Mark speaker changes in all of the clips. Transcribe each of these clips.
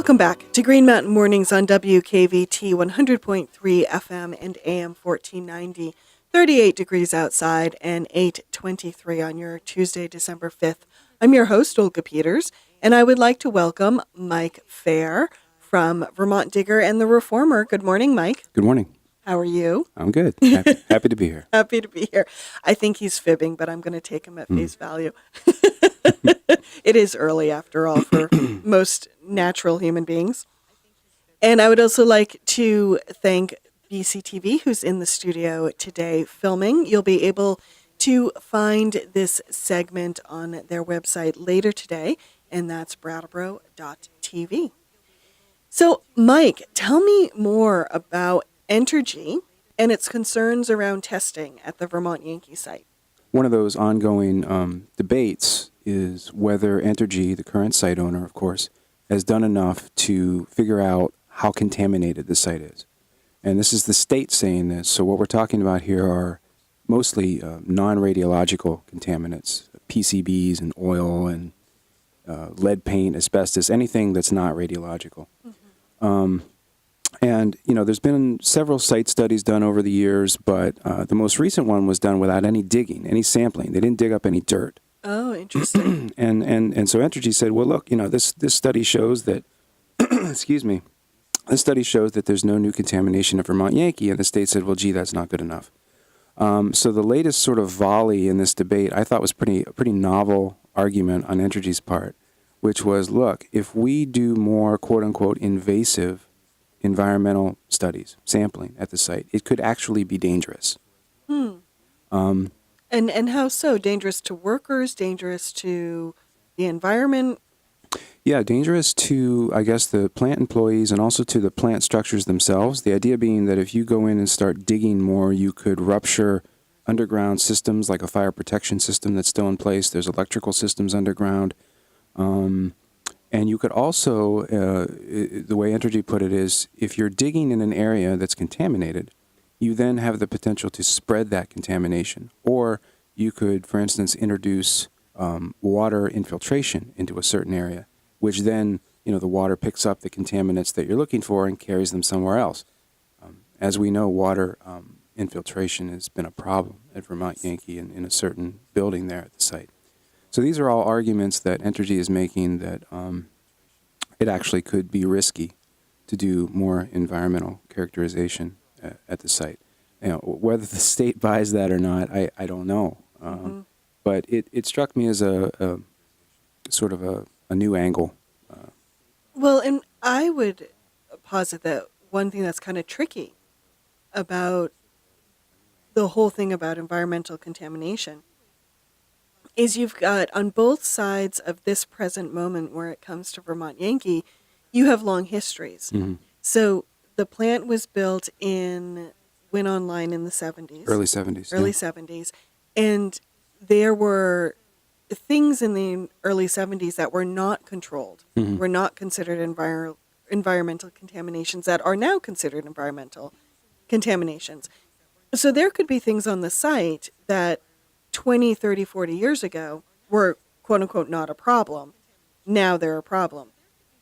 Speaker 1: Welcome back to Green Mountain Mornings on WKVT 100.3 FM and AM 1490. 38 degrees outside and 8:23 on your Tuesday, December 5th. I'm your host, Olga Peters, and I would like to welcome Mike Faher from Vermont Digger and the Reformer. Good morning, Mike.
Speaker 2: Good morning.
Speaker 1: How are you?
Speaker 2: I'm good. Happy to be here.
Speaker 1: Happy to be here. I think he's fibbing, but I'm going to take him at face value. It is early, after all, for most natural human beings. And I would also like to thank BCTV, who's in the studio today filming. You'll be able to find this segment on their website later today, and that's brattleboro.tv. So, Mike, tell me more about Entergy and its concerns around testing at the Vermont Yankee site.
Speaker 2: One of those ongoing debates is whether Entergy, the current site owner, of course, has done enough to figure out how contaminated the site is. And this is the state saying this. So what we're talking about here are mostly non-radiological contaminants, PCBs and oil and lead paint, asbestos, anything that's not radiological. And, you know, there's been several site studies done over the years, but the most recent one was done without any digging, any sampling. They didn't dig up any dirt.
Speaker 1: Oh, interesting.
Speaker 2: And so Entergy said, well, look, you know, this study shows that, excuse me, this study shows that there's no new contamination of Vermont Yankee. And the state said, well, gee, that's not good enough. So the latest sort of volley in this debate I thought was a pretty novel argument on Entergy's part, which was, look, if we do more, quote unquote, invasive environmental studies, sampling at the site, it could actually be dangerous.
Speaker 1: And how so? Dangerous to workers, dangerous to the environment?
Speaker 2: Yeah, dangerous to, I guess, the plant employees and also to the plant structures themselves. The idea being that if you go in and start digging more, you could rupture underground systems like a fire protection system that's still in place. There's electrical systems underground. And you could also, the way Entergy put it is, if you're digging in an area that's contaminated, you then have the potential to spread that contamination. Or you could, for instance, introduce water infiltration into a certain area, which then, you know, the water picks up the contaminants that you're looking for and carries them somewhere else. As we know, water infiltration has been a problem at Vermont Yankee in a certain building there at the site. So these are all arguments that Entergy is making that it actually could be risky to do more environmental characterization at the site. You know, whether the state buys that or not, I don't know. But it struck me as a sort of a new angle.
Speaker 1: Well, and I would posit that one thing that's kind of tricky about the whole thing about environmental contamination is you've got on both sides of this present moment where it comes to Vermont Yankee, you have long histories. So the plant was built went online in the 70s.
Speaker 2: Early 70s.
Speaker 1: Early 70s. And there were things in the early 70s that were not controlled, were not considered environmental contaminations that are now considered environmental contaminations. So there could be things on the site that 20, 30, 40 years ago were, quote unquote, not a problem. Now they're a problem.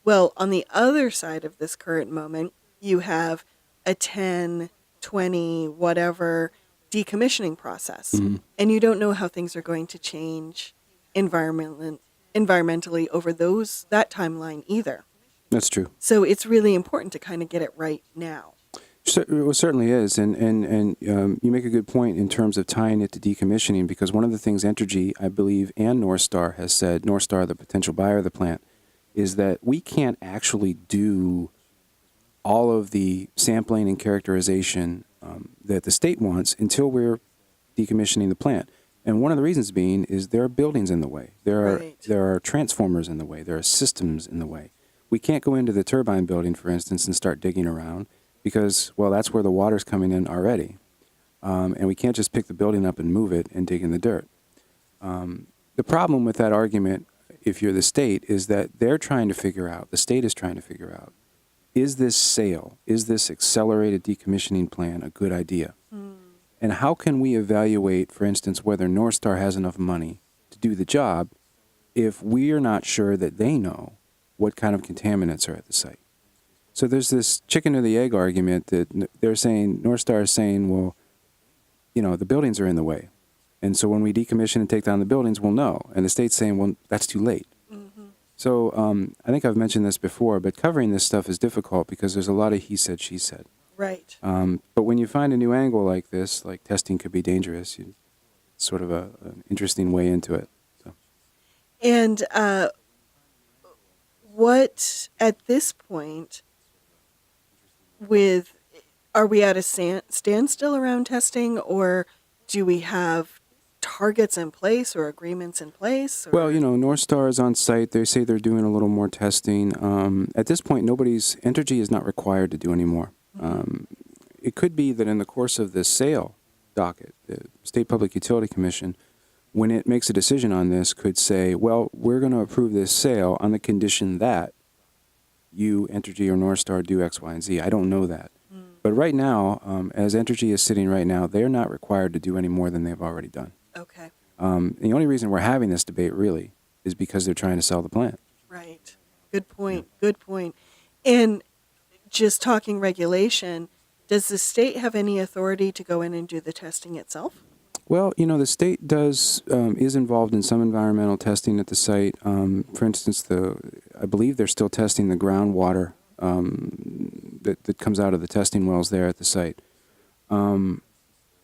Speaker 1: Well, on the other side of this current moment, you have a 10, 20, whatever decommissioning process. And you don't know how things are going to change environmentally over that timeline either.
Speaker 2: That's true.
Speaker 1: So it's really important to kind of get it right now.
Speaker 2: It certainly is, and you make a good point in terms of tying it to decommissioning, because one of the things Entergy, I believe, and Northstar has said, Northstar, the potential buyer of the plant, is that we can't actually do all of the sampling and characterization that the state wants until we're decommissioning the plant. And one of the reasons being is there are buildings in the way. There are transformers in the way. There are systems in the way. We can't go into the turbine building, for instance, and start digging around because, well, that's where the water's coming in already. And we can't just pick the building up and move it and dig in the dirt. The problem with that argument, if you're the state, is that they're trying to figure out, the state is trying to figure out, is this accelerated decommissioning plan a good idea? And how can we evaluate, for instance, whether Northstar has enough money to do the job if we are not sure that they know what kind of contaminants are at the site. So there's this chicken or the egg argument that they're saying, North Star is saying, well, the buildings are in the way. And so when we decommission and take down the buildings, we'll know. And the state's saying, well, that's too late.
Speaker 1: Mm-hmm.
Speaker 2: So I think I've mentioned this before, but covering this stuff is difficult because there's a lot of he said, she said.
Speaker 1: Right.
Speaker 2: But when you find a new angle like this, like testing could be dangerous, it's sort of an interesting way into it. So.
Speaker 1: And what, at this point, are we at a standstill around testing, or do we have targets in place or agreements in place? Or?
Speaker 2: Well, North Star is on site. They say they're doing a little more testing. At this point, Entergy is not required to do any more. It could be that in the course of this sale docket, the State Public Utility Commission, when it makes a decision on this, could say, well, we're going to approve this sale on the condition that you, Entergy or North Star, do X, Y, and Z. I don't know that. But right now, as Entergy is sitting right now, they're not required to do any more than they've already done.
Speaker 1: Okay.
Speaker 2: The only reason we're having this debate, really, is because they're trying to sell the plant.
Speaker 1: Right. Good point. Good point. And just talking regulation, does the state have any authority to go in and do the testing itself?
Speaker 2: Well, the state is involved in some environmental testing at the site. For instance, I believe they're still testing the groundwater that comes out of the testing wells there at the site. I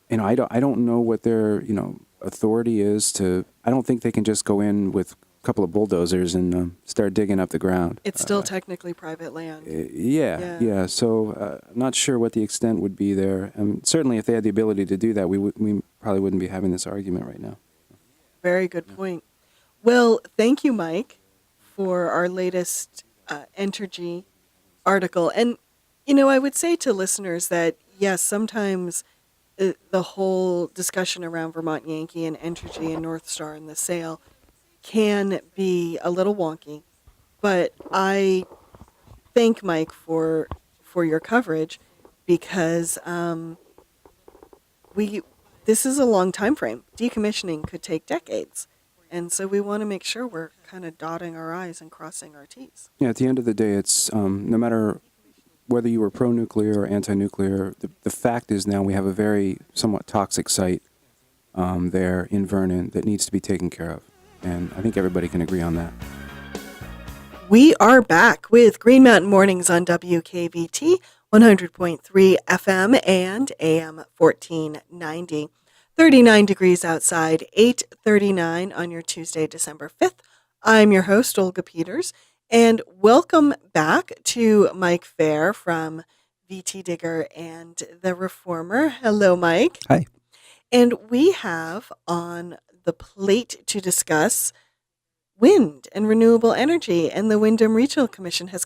Speaker 2: don't know what their authority is to. I don't think they can just go in with a couple of bulldozers and start digging up the ground.
Speaker 1: It's still technically private land.
Speaker 2: Yeah. So I'm not sure what the extent would be there. Certainly, if they had the ability to do that, we probably wouldn't be having this argument right now.
Speaker 1: Very good point. Well, thank you, Mike, for our latest Entergy article. And, I would say to listeners that, yes, sometimes the whole discussion around Vermont Yankee and Entergy and North Star and the sale can be a little wonky. But I thank Mike for your coverage because this is a long time frame. Decommissioning could take decades. And so we want to make sure we're kind of dotting our I's and crossing our T's.
Speaker 2: Yeah, at the end of the day, it's no matter whether you were pro-nuclear or anti-nuclear, the fact is now we have a very somewhat toxic site there in Vernon that needs to be taken care of. And I think everybody can agree on that.
Speaker 1: We are back with Green Mountain Mornings on WKVT 100.3 FM and AM 1490. 39 degrees outside, 8:39 on your Tuesday, December 5th. I'm your host, Olga Peters, and welcome back to Mike Faher from VT Digger and The Reformer. Hello, Mike.
Speaker 2: Hi.
Speaker 1: And we have on the plate to discuss wind and renewable energy, and the Windham Regional Commission has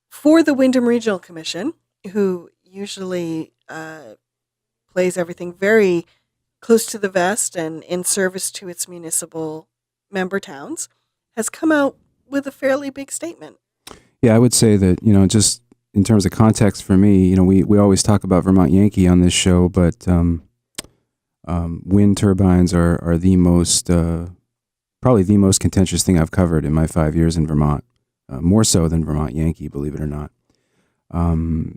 Speaker 1: for the Windham Regional Commission, who usually plays everything very close to the vest and in service to its municipal member towns, has come out with a fairly big statement.
Speaker 2: Yeah, I would say that, just in terms of context for me, we always talk about Vermont Yankee on this show, but wind turbines are the most, probably the most contentious thing I've covered in my 5 years in Vermont, more so than Vermont Yankee, believe it or not.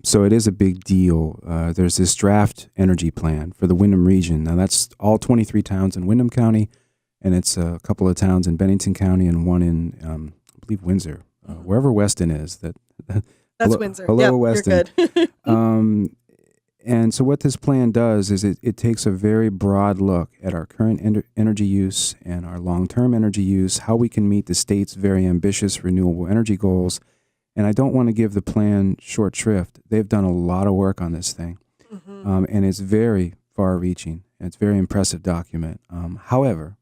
Speaker 2: So it is a big deal. There's this draft energy plan for the Windham region. Now that's all 23 towns in Windham County, and it's a couple of towns in Bennington County and one in, I believe, Windsor, wherever Weston is.
Speaker 1: That's Windsor.
Speaker 2: Hello,
Speaker 1: yep,
Speaker 2: Weston.
Speaker 1: You're good.
Speaker 2: And so what this plan does is it takes a very broad look at our current energy use and our long-term energy use, how we can meet the state's very ambitious renewable energy goals. And I don't want to give the plan short shrift. They've done a lot of work on this thing, and it's very far-reaching. It's a very impressive document. However,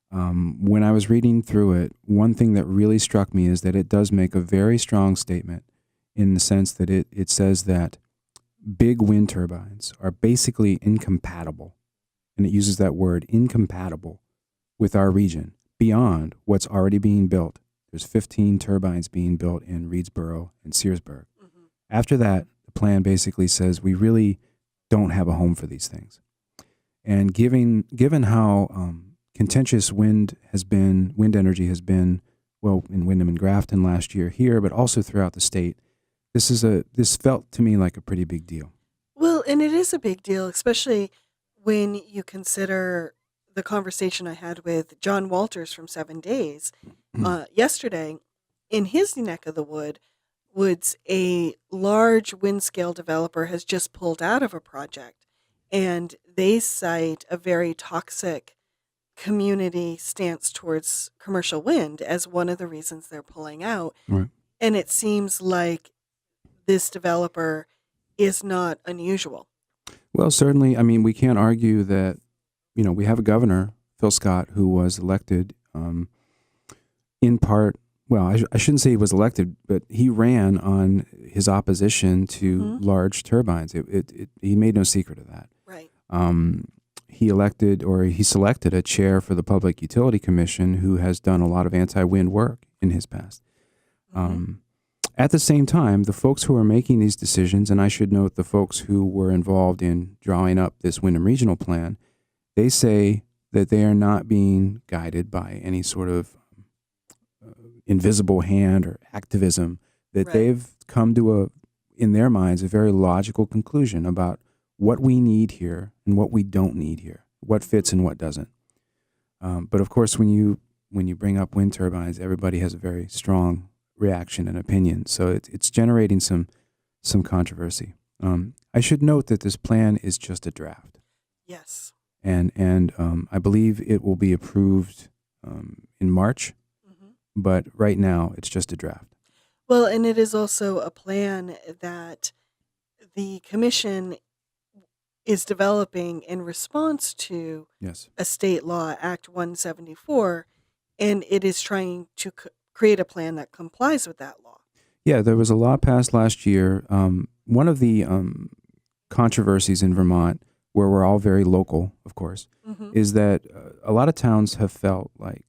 Speaker 2: when I was reading through it, one thing that really struck me is that it does make a very strong statement in the sense that it says that big wind turbines are basically incompatible, and it uses that word, incompatible, with our region beyond what's already being built. There's 15 turbines being built in Reedsboro and Searsburg. Mm-hmm. After that, the plan basically says we really don't have a home for these things. And given how contentious wind energy has been well, in Windham and Grafton last year here, but also throughout the state. This felt to me like a pretty big deal.
Speaker 1: Well, and it is a big deal, especially when you consider the conversation I had with John Walters from 7 Days yesterday. In his neck of the woods, a large wind scale developer has just pulled out of a project, and they cite a very toxic community stance towards commercial wind as one of the reasons they're pulling out.
Speaker 2: Right.
Speaker 1: And it seems like this developer is not unusual.
Speaker 2: Well, certainly, I mean, we can't argue that, we have a governor, Phil Scott, who was elected in part, well, I shouldn't say he was elected, but he ran on his opposition to large turbines. He made no secret of that.
Speaker 1: Right.
Speaker 2: He selected a chair for the Public Utility Commission who has done a lot of anti-wind work in his past. At the same time, the folks who are making these decisions, and I should note the folks who were involved in drawing up this Windham Regional Plan, they say that they are not being guided by any sort of invisible hand or activism, that
Speaker 1: Right.
Speaker 2: they've come to in their minds, a very logical conclusion about what we need here and what we don't need here, what fits and what doesn't. But of course, when you bring up wind turbines, everybody has a very strong reaction and opinion. So it's generating some controversy. I should note that this plan is just a draft.
Speaker 1: Yes.
Speaker 2: And I believe it will be approved in March, but right now it's just a draft.
Speaker 1: Well, and it is also a plan that the commission is developing in response to
Speaker 2: Yes.
Speaker 1: a state law, Act 174, and it is trying to create a plan that complies with that law.
Speaker 2: Yeah, there was a law passed last year. One of the controversies in Vermont, where we're all very local, of course, is that a lot of towns have felt like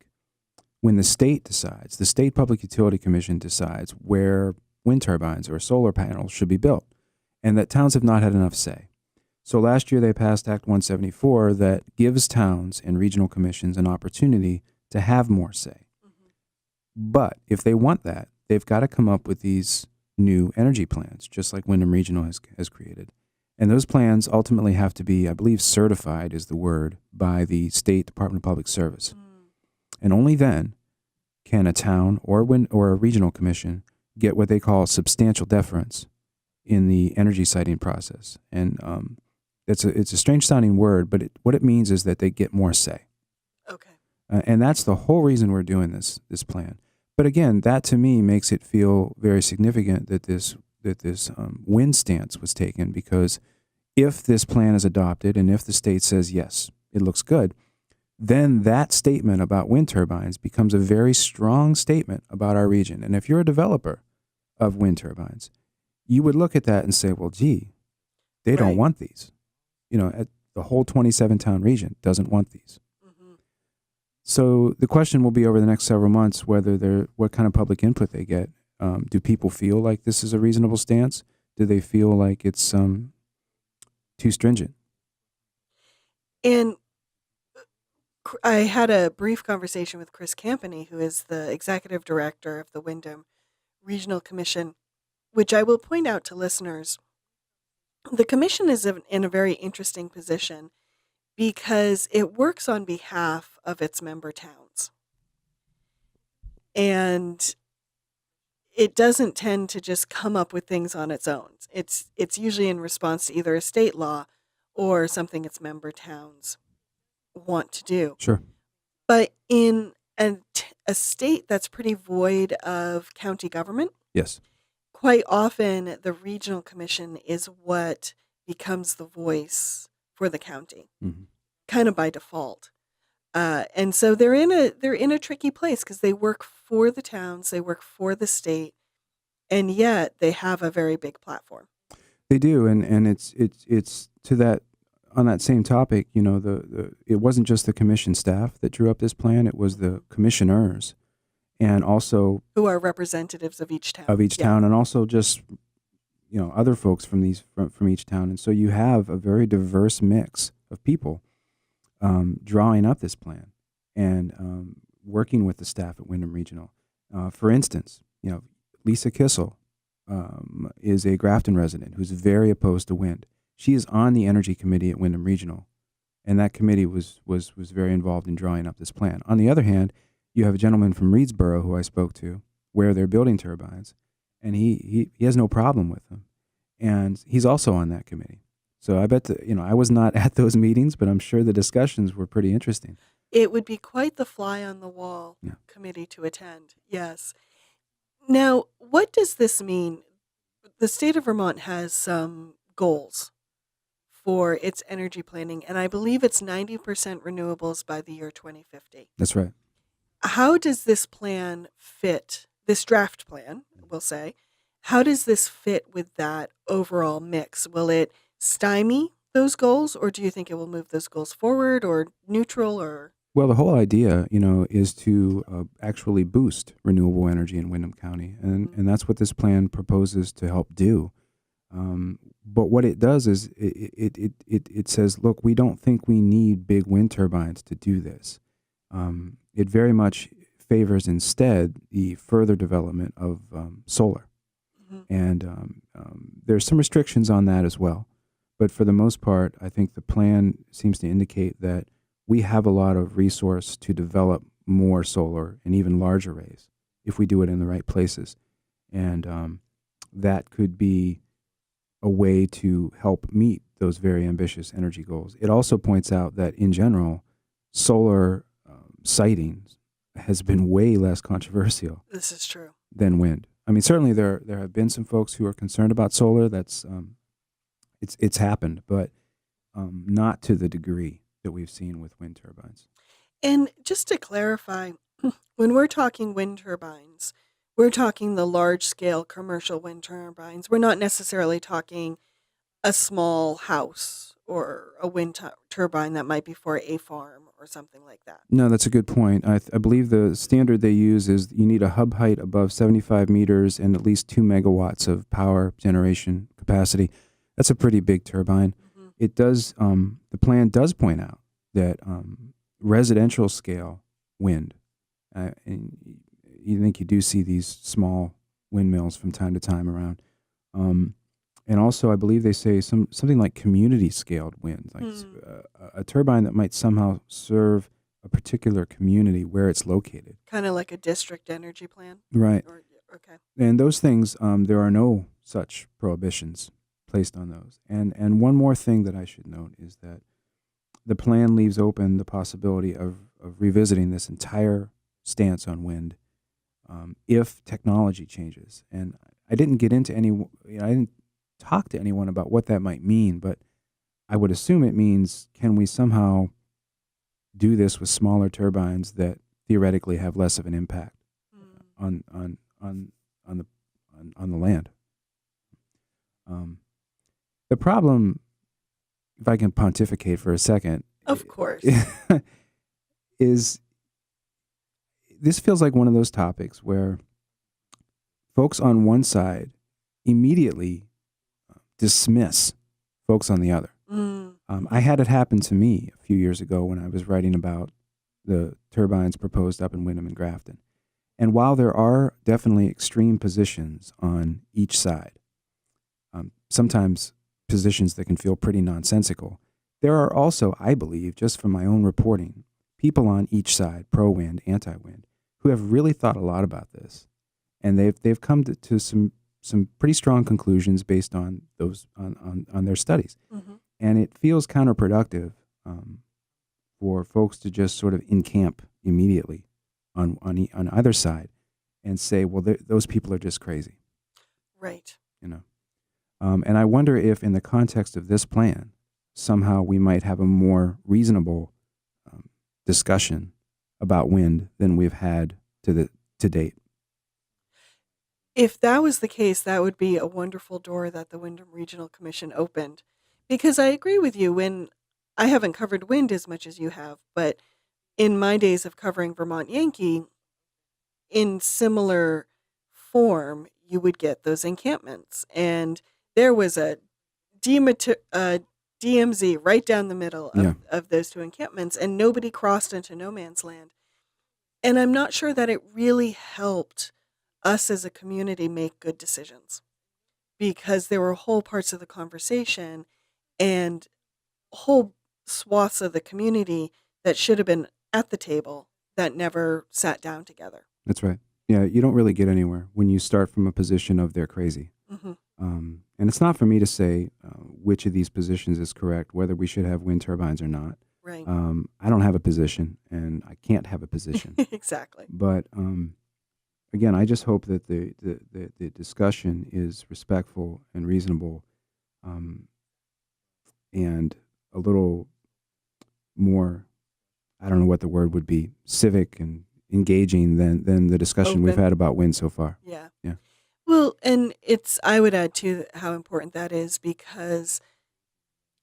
Speaker 2: when the state decides, the State Public Utility Commission decides where wind turbines or solar panels should be built, and that towns have not had enough say. So last year they passed Act 174 that gives towns and regional commissions an opportunity to have more say. But if they want that, they've got to come up with these new energy plans, just like Windham Regional has created. And those plans ultimately have to be, I believe, certified is the word, by the State Department of Public Service. And only then can a town or a regional commission get what they call substantial deference in the energy siting process. And it's a strange sounding word, but what it means is that they get more say.
Speaker 1: Okay.
Speaker 2: And that's the whole reason we're doing this plan. But again, that to me makes it feel very significant that this wind stance was taken, because if this plan is adopted and if the state says, yes, it looks good, then that statement about wind turbines becomes a very strong statement about our region. And if you're a developer of wind turbines, you would look at that and say, well, gee, they don't want these. The whole 27-town region doesn't want these. So the question will be over the next several months what kind of public input they get. Do people feel like this is a reasonable stance? Do they feel like it's too stringent?
Speaker 1: And I had a brief conversation with Chris Campany, who is the executive director of the Windham Regional Commission, which I will point out to listeners. The commission is in a very interesting position because it works on behalf of its member towns. And it doesn't tend to just come up with things on its own. It's usually in response to either a state law or something its member towns want to do.
Speaker 2: Sure.
Speaker 1: But in a state that's pretty void of county government,
Speaker 2: Yes.
Speaker 1: quite often the regional commission is what becomes the voice for the county, kind of by default. And so they're in a tricky place because they work for the towns, they work for the state, and yet they have a very big platform.
Speaker 2: They do, and it's to that. On that same topic, it wasn't just the commission staff that drew up this plan; it was the commissioners, and also
Speaker 1: who are representatives of each town.
Speaker 2: Town, and also just other folks from each town, and so you have a very diverse mix of people drawing up this plan and working with the staff at Windham Regional. For instance, Lisa Kissel is a Grafton resident who's very opposed to wind. She is on the Energy Committee at Windham Regional, and that committee was very involved in drawing up this plan. On the other hand, you have a gentleman from Reedsboro who I spoke to, where they're building turbines, and he has no problem with them, and he's also on that committee. So I bet I was not at those meetings, but I'm sure the discussions were pretty interesting.
Speaker 1: It would be quite the fly on the wall
Speaker 2: Yeah.
Speaker 1: committee to attend. Yes. Now, what does this mean? The state of Vermont has some goals for its energy planning, and I believe it's 90% renewables by the year 2050.
Speaker 2: That's right.
Speaker 1: How does this plan fit, this draft plan, we'll say, how does this fit with that overall mix? Will it stymie those goals, or do you think it will move those goals forward or neutral or?
Speaker 2: Well, the whole idea, is to actually boost renewable energy in Windham County, and that's what this plan proposes to help do. But what it does is it says, look, we don't think we need big wind turbines to do this. It very much favors instead the further development of solar, and there's some restrictions on that as well. But for the most part, I think the plan seems to indicate that we have a lot of resource to develop more solar and even large arrays if we do it in the right places. And that could be a way to help meet those very ambitious energy goals. It also points out that in general, solar siting has been way less controversial.
Speaker 1: This is true.
Speaker 2: Than wind. I mean, certainly there have been some folks who are concerned about solar. That's it's happened, but not to the degree that we've seen with wind turbines.
Speaker 1: And just to clarify, when we're talking wind turbines, we're talking the large-scale commercial wind turbines. We're not necessarily talking a small house or a wind turbine that might be for a farm or something like that.
Speaker 2: No, that's a good point. I believe the standard they use is you need a hub height above 75 meters and at least 2 megawatts of power generation capacity. That's a pretty big turbine. Mm-hmm. It does. The plan does point out that residential scale wind, and you think you do see these small windmills from time to time around. And also, I believe they say something like community-scaled wind, like a turbine that might somehow serve a particular community where it's located.
Speaker 1: Kind of like a district energy plan?
Speaker 2: Right.
Speaker 1: Okay.
Speaker 2: And those things, there are no such prohibitions placed on those. And one more thing that I should note is that the plan leaves open the possibility of revisiting this entire stance on wind if technology changes. And I didn't get into I didn't talk to anyone about what that might mean, but I would assume it means, can we somehow do this with smaller turbines that theoretically have less of an impact on the land? The problem, if I can pontificate for a second,
Speaker 1: of course,
Speaker 2: is this feels like one of those topics where folks on one side immediately dismiss folks on the other. I had it happen to me a few years ago when I was writing about the turbines proposed up in Windham and Grafton. And while there are definitely extreme positions on each side, sometimes positions that can feel pretty nonsensical, there are also, I believe, just from my own reporting, people on each side, pro-wind, anti-wind, who have really thought a lot about this. And they've come to some pretty strong conclusions based on those on their studies. Mm-hmm. And it feels counterproductive for folks to just sort of encamp immediately on either side and say, well, those people are just crazy.
Speaker 1: Right.
Speaker 2: And I wonder if in the context of this plan, somehow we might have a more reasonable discussion about wind than we've had to date.
Speaker 1: If that was the case, that would be a wonderful door that the Windham Regional Commission opened. Because I agree with you, when I haven't covered wind as much as you have, but in my days of covering Vermont Yankee, in similar form, you would get those encampments. And there was a DMZ right down the middle of those two encampments, and nobody crossed into no man's land. And I'm not sure that it really helped us as a community make good decisions, because there were whole parts of the conversation and whole swaths of the community that should have been at the table that never sat down together.
Speaker 2: That's right. Yeah, you don't really get anywhere when you start from a position of they're crazy.
Speaker 1: Hmm.
Speaker 2: And it's not for me to say which of these positions is correct, whether we should have wind turbines or not.
Speaker 1: Right.
Speaker 2: I don't have a position, and I can't have a position.
Speaker 1: Exactly.
Speaker 2: But again, I just hope that the discussion is respectful and reasonable, and a little more, I don't know what the word would be, civic and engaging than the discussion we've
Speaker 1: Open.
Speaker 2: had about wind so far.
Speaker 1: Yeah.
Speaker 2: Yeah.
Speaker 1: Well, and I would add too how important that is, because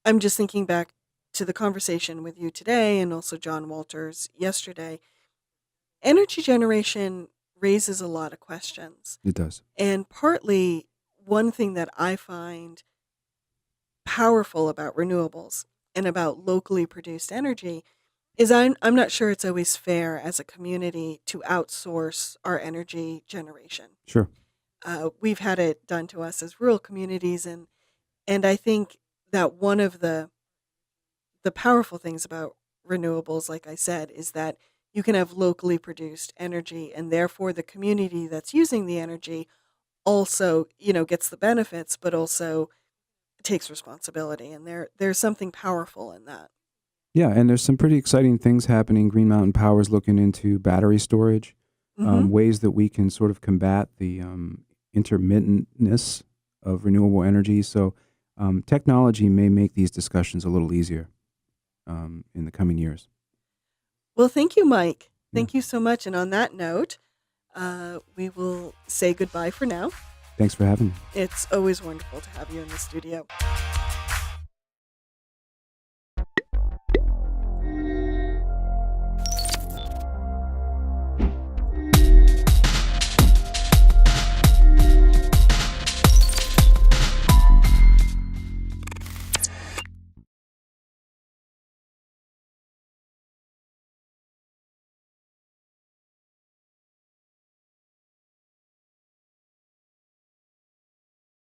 Speaker 1: I'm just thinking back to the conversation with you today and also John Walters yesterday. Energy generation raises a lot of questions.
Speaker 2: It does.
Speaker 1: And partly one thing that I find powerful about renewables and about locally produced energy is I'm not sure it's always fair as a community to outsource our energy generation.
Speaker 2: Sure.
Speaker 1: We've had it done to us as rural communities, and I think that one of the powerful things about renewables, like I said, is that you can have locally produced energy, and therefore the community that's using the energy also, gets the benefits, but also takes responsibility, and there's something powerful in that.
Speaker 2: Yeah, and there's some pretty exciting things happening. Green Mountain Power's looking into battery storage,
Speaker 1: Mm-hmm.
Speaker 2: ways that we can sort of combat the intermittentness of renewable energy. So technology may make these discussions a little easier in the coming years.
Speaker 1: Well, thank you, Mike.
Speaker 2: Yeah.
Speaker 1: Thank you so much. And on that note, we will say goodbye for now.
Speaker 2: Thanks for having me.
Speaker 1: It's always wonderful to have you in the studio.